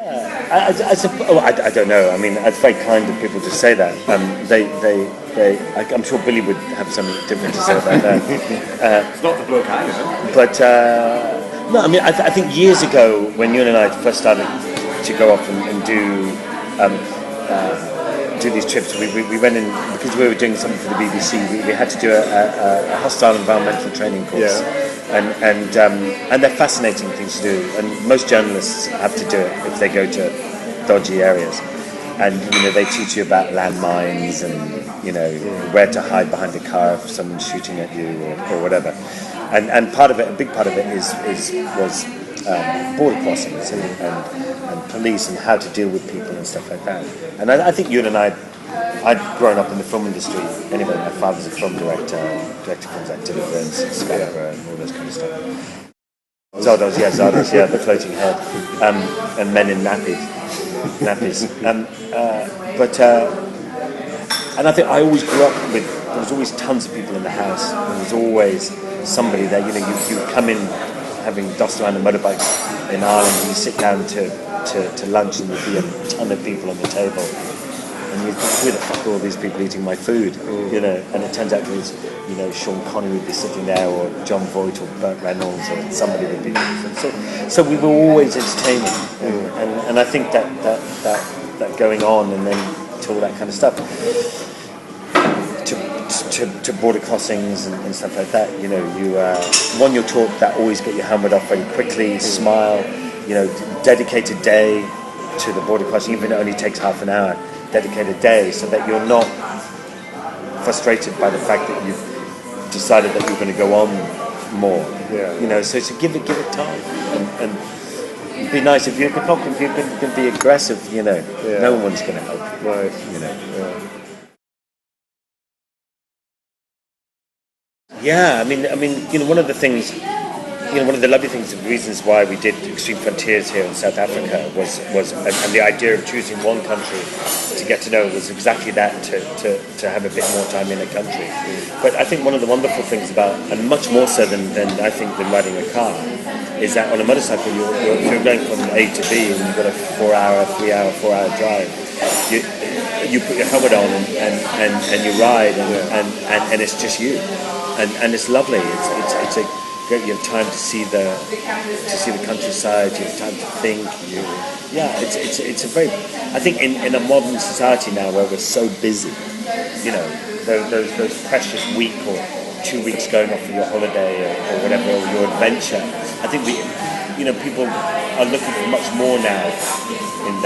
I don't know. I mean, it's very kind of people to say that. I'm sure Billy would have something different to say about that. It's not the bloke I know. But no, I mean, I think years ago when Ewan and I first started to go off and do these trips, we went in because we were doing something for the BBC. We had to do a hostile environmental training course. Yeah. And they're fascinating things to do, and most journalists have to do it if they go to dodgy areas. And they teach you about landmines and where to hide behind a car if someone's shooting at you or whatever. And part of it, a big part of it was border crossings and police and how to deal with people and stuff like that. And I think Ewan and I'd grown up in the film industry anyway. My father's a film director films like Deliverance and Scarborough and all those kind of stuff. Zardos, yeah, the floating head, and men in nappies. And I think I always grew up with, there was always tons of people in the house. There was always somebody there. You would come in having dossed around the motorbikes in Ireland, and you sit down to lunch and there'd be a ton of people on the table. And you think, who the fuck are all these people eating my food? And it turns out it was, Sean Connery would be sitting there, or John Voight, or Burt Reynolds, or somebody would be. So we were always entertaining, and I think that going on, and then to all that kind of stuff, to border crossings and stuff like that. You're taught that always get your helmet off very quickly, smile. Dedicated day to the border crossing, even if it only takes half an hour. Dedicated day, so that you're not frustrated by the fact that you've decided that you're going to go on more. So to give it time and be nice. If you're going to be aggressive, no one's going to help you. Right. Yeah, I mean, one of the things, one of the lovely things, the reasons why we did Extreme Frontiers here in South Africa was and the idea of choosing one country to get to know was exactly that, to have a bit more time in a country. But I think one of the wonderful things about, and much more so than I think than riding a car, is that on a motorcycle you're going from A to B, and you've got a 4 hour drive. You put your helmet on and you ride, and it's just you, and it's lovely. It's a great. You have time to see the countryside. You have time to think. It's a very. I think in a modern society now where we're so busy, those precious week or 2 weeks going off for your holiday or whatever, or your adventure. I think people are looking for much more now in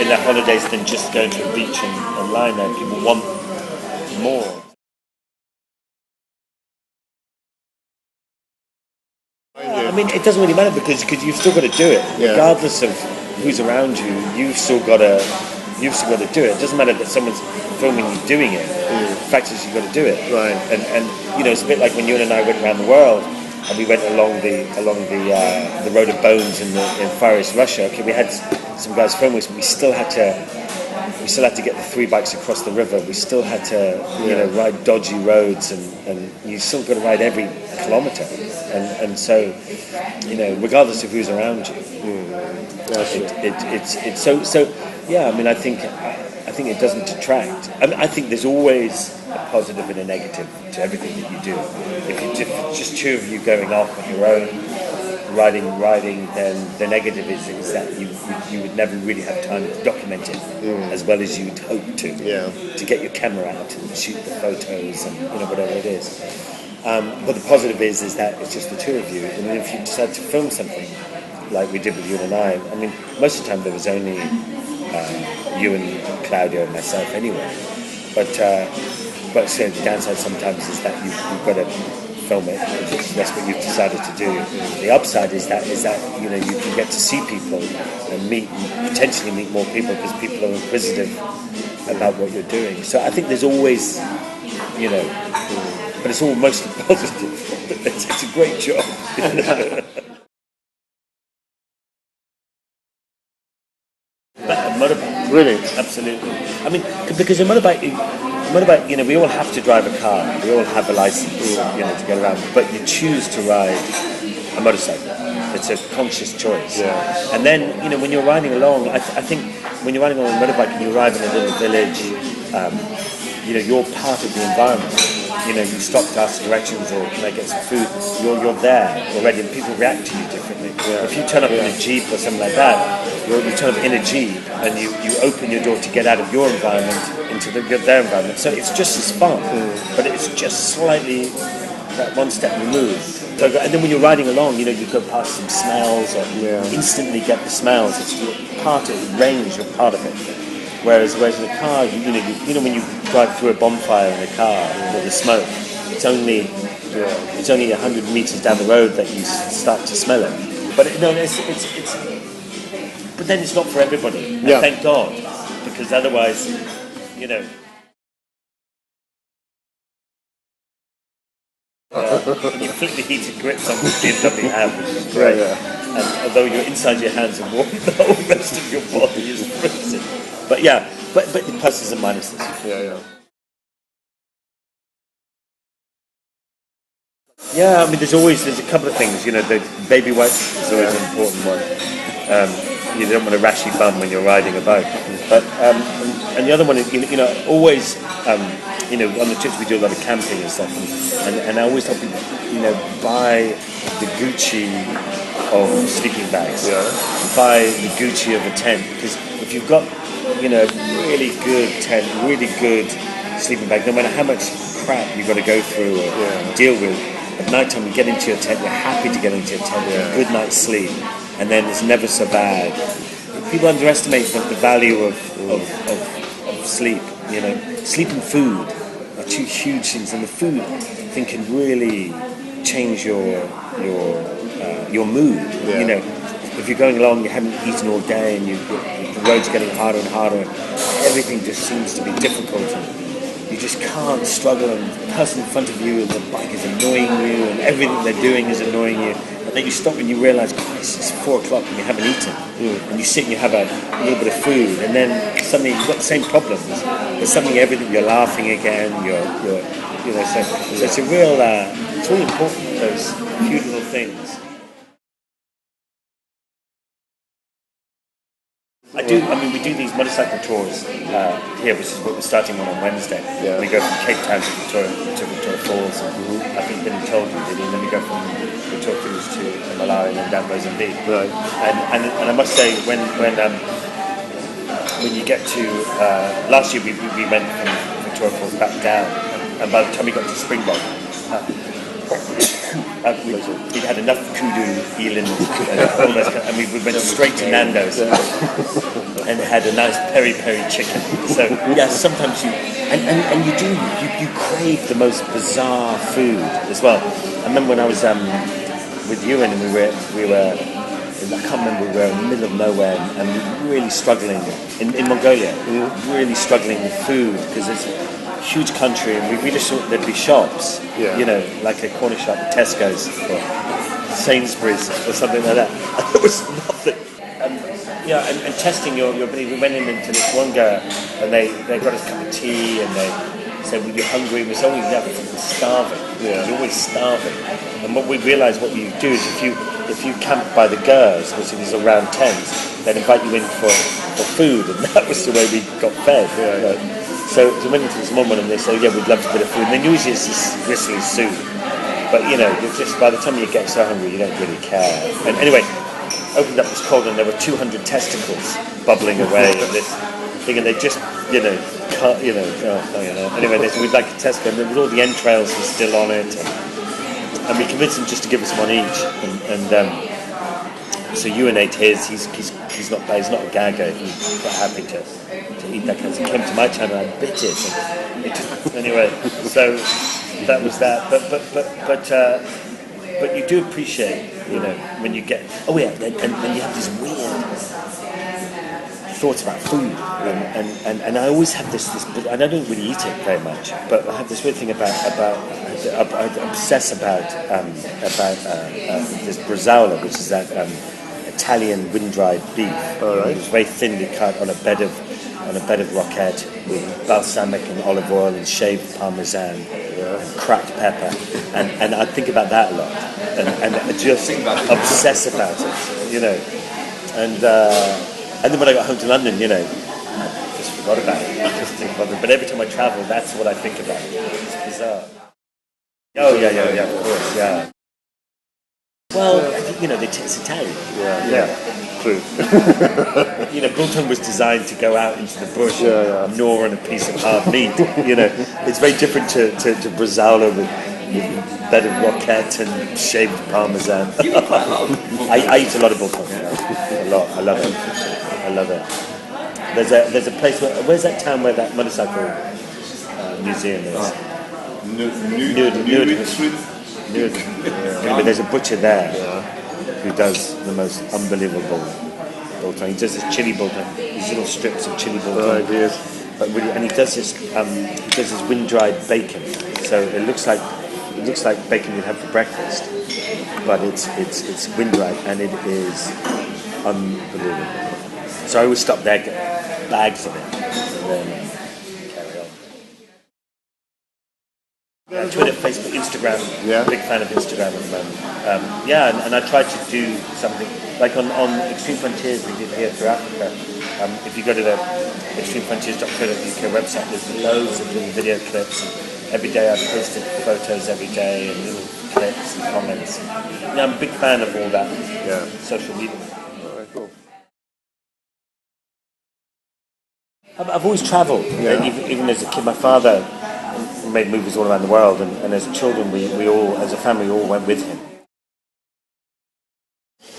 their holidays than just going to a beach and lying there. People want more. I mean, it doesn't really matter because you've still got to do it, regardless of who's around you. You've still got to do it. It doesn't matter that someone's filming you doing it. The fact is, you've got to do it. Right. And it's a bit like when Ewan and I went around the world, and we went along the road of bones in Far East Russia. Okay, we had some guys filming us, but we still had to get the 3 bikes across the river. We still had to ride dodgy roads, and you still got to ride every kilometre. And so, regardless of who's around you, it's so. Yeah, I mean, I think it doesn't detract. I think there's always a positive and a negative to everything that you do. If it's just two of you going off on your own, riding, then the negative is that you would never really have time to document it as well as you'd hope to. To get your camera out and shoot the photos and whatever it is. But the positive is that it's just the two of you. And if you decide to film something like we did with Ewan and I mean, most of the time there was only Ewan, Claudio, and myself anyway. But so the downside sometimes is that you've got to film it. That's what you've decided to do. The upside is that you can get to see people and potentially meet more people because people are inquisitive about what you're doing. So I think there's always, but it's all mostly positive. It's a great job. Motorbike, really, absolutely. I mean, because a motorbike, we all have to drive a car. We all have a license, to get around. But you choose to ride a motorcycle. It's a conscious choice. Yeah. And then, when you're riding along, I think when you're riding on a motorbike and you arrive in a little village, you're part of the environment. You stop to ask directions or can I get some food? You're there already, and people react to you differently. Yeah. If you turn up in a Jeep or something like that, you turn up in a Jeep and you open your door to get out of your environment into their environment. So it's just as fun, but it's just slightly that one step removed. So, and then when you're riding along, you go past some smells or instantly get the smells. It's part of the range, you're part of it. Whereas in a car, when you drive through a bonfire in a car with the smoke, it's only 100 meters down the road that you start to smell it. But but then it's not for everybody. And thank God, because otherwise, you flick the heated grips on the BMW hand, which is great. And although you're inside your hands and warm, the whole rest of your body is freezing. But but the pluses and minuses. Yeah, I mean, there's a couple of things. The baby wipes is always an important one. You don't want a rashy bum when you're riding a bike. But and the other one is, always, on the trips we do a lot of camping and stuff, and I always tell people, buy the Gucci of sleeping bags, buy the Gucci of a tent, because if you've got, really good tent, really good sleeping bag, no matter how much crap you've got to go through or deal with, at night time you get into your tent, you're happy to get into your tent, a good night's sleep, and then it's never so bad. People underestimate the value of sleep. Sleep and food are two huge things, and the food thing can really change your mood. If you're going along, you haven't eaten all day, and the road's getting harder and harder, everything just seems to be difficult. And you just can't struggle, and the person in front of you and the bike is annoying you, and everything they're doing is annoying you. And then you stop and you realise, Christ, it's 4 o'clock and you haven't eaten. And you sit and you have a little bit of food, and then suddenly you've got the same problems. But suddenly everything, you're laughing again, so it's a real, it's really important, those few little things. We do these motorcycle tours here, which is what we're starting on Wednesday. Yeah. We go from Cape Town to Victoria Falls, and I think Billy told you, did he? And then we go from Victoria Falls to Malawi and then down Mozambique. Right. And I must say, when you get to last year, we went from Victoria Falls back down, and by the time we got to Springbok, we'd had enough kudu, eland, all those and we went straight to Nando's and had a nice peri-peri chicken. So sometimes you crave the most bizarre food as well. I remember when I was with Ewan and we were I can't remember, we were in the middle of nowhere and we were really struggling in Mongolia. We were really struggling with food because it's a huge country, and we just thought there'd be shops, like a corner shop, Tesco's or Sainsbury's or something like that. And there was nothing. And testing your ability. We went into this one girl, and they got us a cup of tea, and they said, "Well, you're hungry." And we said, "Oh, you're starving. You're always starving." And what we realised, what you do is if you camp by the Gers, which is around tents, they'd invite you in for food, and that was the way we got fed. So we went into this one and they said, "Yeah, we'd love a bit of food." And then usually it's this gristly soup, but you're just, by the time you get so hungry, you don't really care. And anyway, opened up this cold, and there were 200 testicles bubbling away in this thing, and they just, cut, Anyway, they said, "We'd like a testicle," and then all the entrails were still on it, and we convinced them just to give us one each, and so Ewan ate his. He's not a gagger. He's quite happy to eat that kind of thing. He came to my channel and I bit it. Anyway, so that was that. But you do appreciate, when you get. Oh yeah, and you have these weird thoughts about food, and I always have this, and I don't really eat it very much, but I have this weird thing about I obsess about this bresaola, which is that Italian wind-dried beef. All right. It's very thinly cut on a bed of roquette with balsamic and olive oil and shaved parmesan, and cracked pepper, and I think about that a lot, and I just obsess about it, and then when I got home to London, I just forgot about it. I just didn't bother. But every time I travel, that's what I think about. It's bizarre. Oh yeah, of course, yeah. Well, it's Italian. Yeah. True. Biltong was designed to go out into the bush and gnaw on a piece of hard meat. It's very different to Brazala with a bed of roquette and shaved parmesan. I eat a lot of biltong. A lot. I love it. There's a place where's that town where that motorcycle museum is? But there's a butcher there who does the most unbelievable biltong. He does this chili biltong, these little strips of chili biltong. But really, and he does this wind-dried bacon. So it looks like bacon you'd have for breakfast, but it's wind-dried, and it is unbelievable. So I always stop there, get bags of it, and then carry on. Twitter, Facebook, Instagram. Big fan of Instagram at the moment. And I try to do something like on Extreme Frontiers we did here for Africa. If you go to the extremefrontiers.co.uk website, there's loads of little video clips. And every day I posted photos every day and little clips and comments. I'm a big fan of all that social media. Very cool. I've always travelled, even as a kid. My father made movies all around the world, and as children, we all, as a family, all went with him.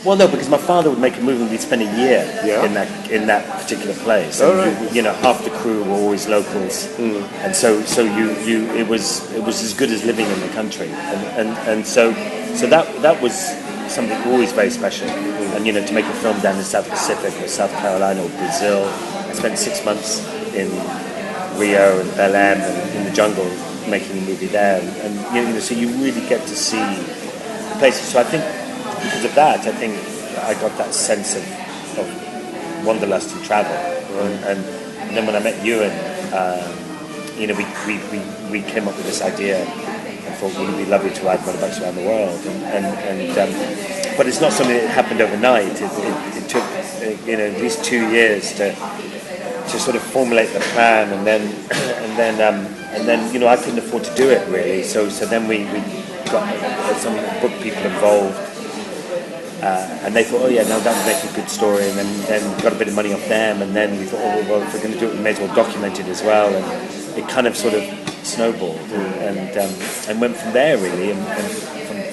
Well, no, because my father would make a movie and we'd spend a year in that particular place. And half the crew were always locals, and so it was as good as living in the country, and so that was something always very special. And to make a film down in the South Pacific or South Carolina or Brazil, I spent 6 months in Rio and Belém and in the jungle making a movie there, and so you really get to see the places. So I think because of that, I think I got that sense of wanderlust and travel. And then when I met Ewan, we came up with this idea. I thought it would be lovely to ride motorbikes around the world, but it's not something that happened overnight. It took at least 2 years to sort of formulate the plan, and then I couldn't afford to do it really. So then we got some book people involved, and they thought, now that would make a good story, and then we got a bit of money off them, and then we thought, well, if we're going to do it, we may as well document it as well, and it kind of sort of snowballed, and went from there really, and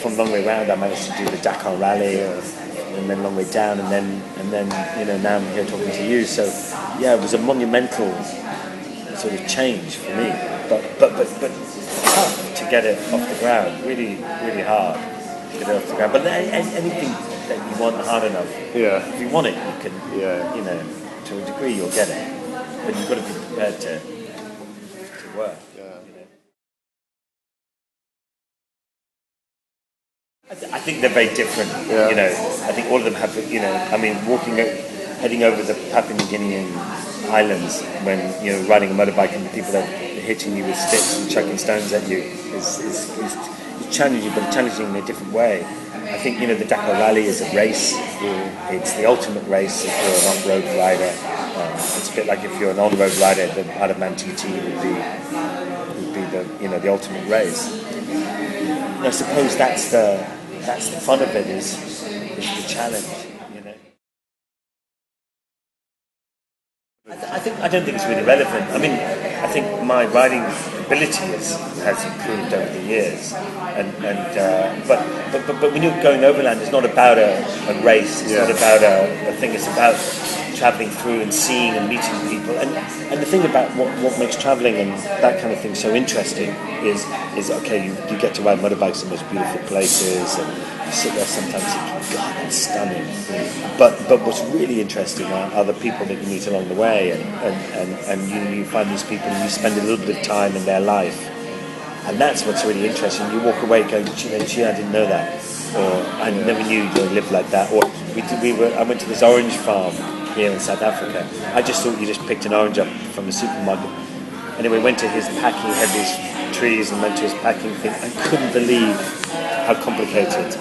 from Long Way Round I managed to do the Dakar Rally, and then Long Way Down, and then now I'm here talking to you. So it was a monumental sort of change for me, but tough to get it off the ground. Really, really hard to get it off the ground. But anything that you want hard enough, if you want it, you can. To a degree, you'll get it, but you've got to be prepared to work. I think they're very different. I think all of them have. Heading over the Papua New Guinean islands when riding a motorbike and people are hitting you with sticks and chucking stones at you is challenging, but challenging in a different way. I think the Dakar Rally is a race. It's the ultimate race if you're an off-road rider. It's a bit like if you're an on-road rider, the Adaman TT would be the ultimate race. I suppose that's the fun of it is the challenge. I don't think it's really relevant. I think my riding ability has improved over the years, but when you're going overland, it's not about a race. It's not about a thing. It's about travelling through and seeing and meeting people. And the thing about what makes travelling and that kind of thing so interesting is okay, you get to ride motorbikes in the most beautiful places, and you sit there sometimes thinking, God, that's stunning. But what's really interesting are the people that you meet along the way, and you find these people and you spend a little bit of time in their life, and that's what's really interesting. You walk away going, gee, I didn't know that, or I never knew you lived like that, or I went to this orange farm here in South Africa. I just thought you just picked an orange up from the supermarket. anyway, went to his packing, had these trees and went to his packing thing. I couldn't believe how complicated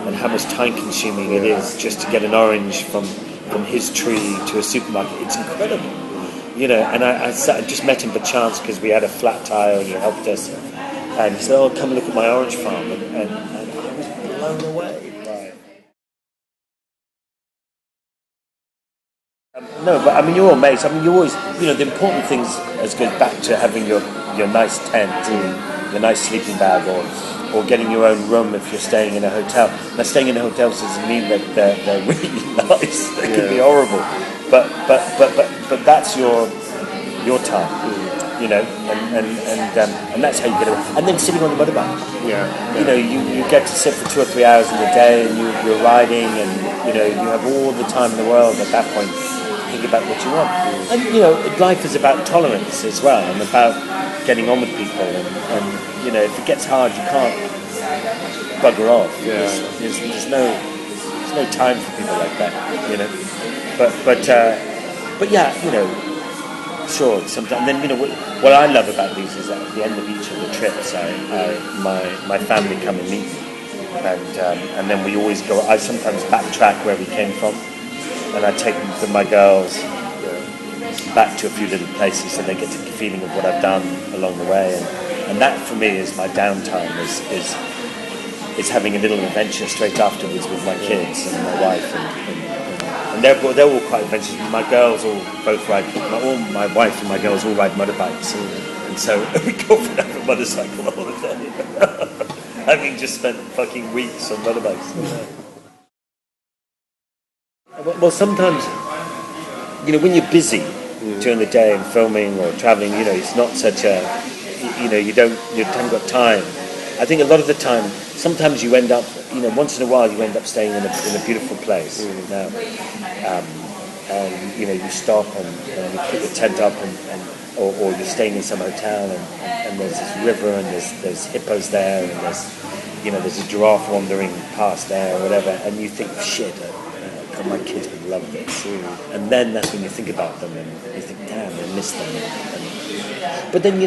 and how much time consuming it is just to get an orange from his tree to a supermarket. It's incredible, and I just met him by chance because we had a flat tire and he helped us, and he said, "Oh, come and look at my orange farm," and I was blown away by it. No, but I mean, you're all mates. I mean, you always, the important things as goes back to having your nice tent and your nice sleeping bag, or getting your own room if you're staying in a hotel. Now, staying in a hotel doesn't mean that they're really nice. They can be horrible, but that's your time, and that's how you get away. And then sitting on the motorbike, you get to sit for 2 or 3 hours in the day, and you're riding, and you have all the time in the world at that point to think about what you want. And life is about tolerance as well, and about getting on with people, and if it gets hard, you can't bugger off. There's no time for people like that, But yeah, sure. Sometimes, and then what I love about these is that at the end of each of the trips, my family come and meet me, and then we always go. I sometimes backtrack where we came from, and I take my girls back to a few little places so they get the feeling of what I've done along the way, and that for me is my downtime. Is having a little adventure straight afterwards with my kids and my wife, and they're all quite adventurous. My girls all both ride. My wife and my girls all ride motorbikes, and so we go for a motorcycle all the day. Having just spent fucking weeks on motorbikes. Well, sometimes when you're busy during the day and filming or traveling, it's not such a you haven't got time. I think a lot of the time, sometimes you end up, once in a while you end up staying in a beautiful place. Now, and you stop and you put the tent up, or you're staying in some hotel, and there's this river, and there's hippos there, and there's a giraffe wandering past there or whatever, and you think, shit, my kids would love this. And then that's when you think about them, and you think, damn, I miss them. But then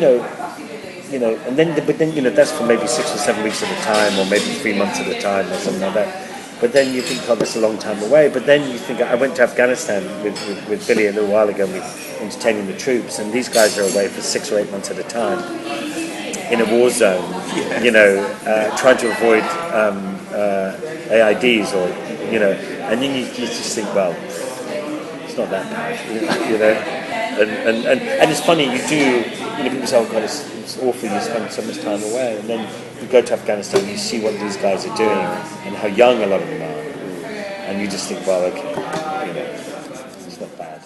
that's for maybe 6 or 7 weeks at a time, or maybe 3 months at a time, or something like that. But then you think, oh, that's a long time away. But then you think, I went to Afghanistan with Billy a little while ago, and we were entertaining the troops, and these guys are away for 6 or 8 months at a time in a war zone, trying to avoid AIDs, or and then you just think, well, it's not that bad, and it's funny, you do, people say, oh God, it's awful, you spend so much time away, and then you go to Afghanistan, you see what these guys are doing, and how young a lot of them are, and you just think, well, okay, it's not bad.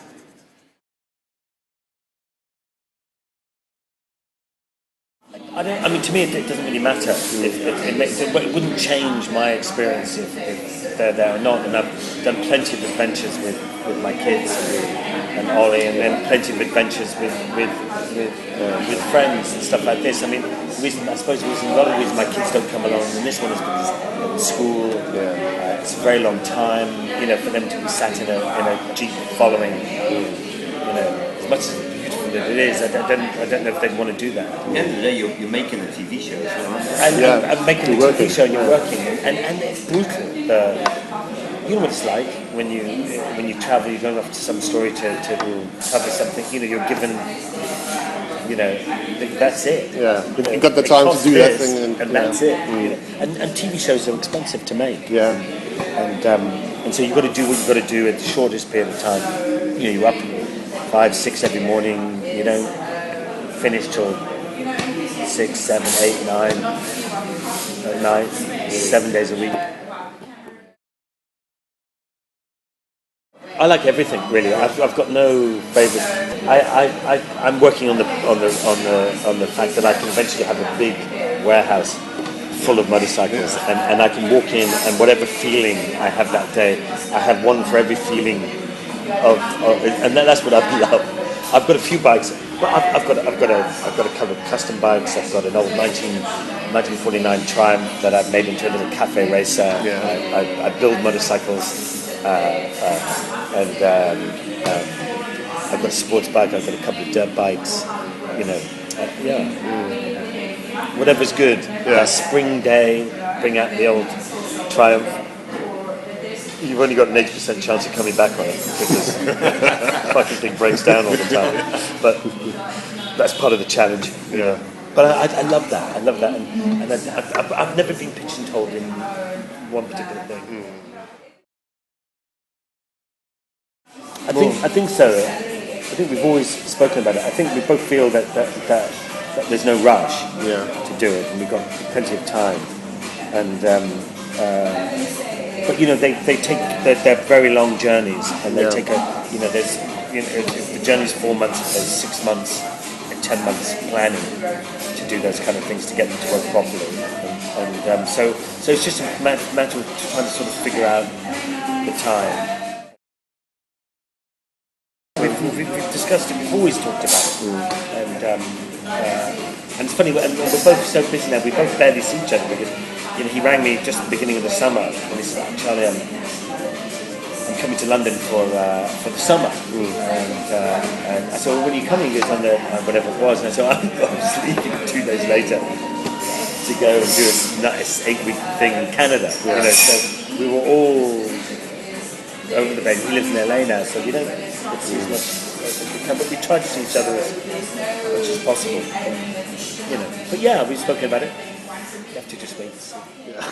To me, it doesn't really matter. It wouldn't change my experience if they're there or not. And I've done plenty of adventures with my kids and Ollie, and then plenty of adventures with friends and stuff like this. I mean, the reason a lot of the reason my kids don't come along in this one is because they're in school. It's a very long time, for them to be sat in a jeep following, as much as that it is. I don't know if they'd want to do that. At the end of the day, you're making a TV show, so I'm making a TV show, and you're working, and it's brutal. You know what it's like when you travel. You're going off to some story to cover something. You're given. That's it. Yeah, you've got the time to do that thing, and that's it. And TV shows are expensive to make. Yeah, and so you've got to do what you've got to do at the shortest period of time. You're up 5, 6 every morning. You don't finish till 6, 7, 8, 9 at night, 7 days a week. I like everything really. I've got no favourite. I'm working on the fact that I can eventually have a big warehouse full of motorcycles, and I can walk in, and whatever feeling I have that day, I have one for every feeling of and that's what I love. I've got a few bikes, but I've got a couple of custom bikes. I've got an old 1949 Triumph that I've made into a little cafe racer. I build motorcycles. And I've got a sports bike, I've got a couple of dirt bikes, you know, whatever's good. That spring day, bring out the old Triumph. You've only got an 80% chance of coming back on it because the fucking thing breaks down all the time. But that's part of the challenge. Yeah. But I love that. I love that, and I've never been pigeonholed in one particular thing. I think so. I think we've always spoken about it. I think we both feel that there's no rush to do it, and we've got plenty of time. And but you know, they take they're very long journeys, and they take there's if the journey's 4 months, there's 6 months and 10 months planning to do those kind of things to get them to work properly. And so it's just a matter of trying to sort of figure out the time. We've discussed it. We've always talked about it, and it's funny. And we're both so busy now. We both barely see each other because he rang me just at the beginning of the summer, and he said, "Charlie, I'm coming to London for the summer." And I said, "Well, when are you coming?" He goes, "On the whatever it was." And I said, "I'm just leaving 2 days later to go and do a nice 8-week thing in Canada." Yeah. So we were all over the bed. He lives in LA now, so we don't get to see as much as we can, but we try to see each other as much as possible. But yeah, we've spoken about it. You have to just wait and see. Yeah.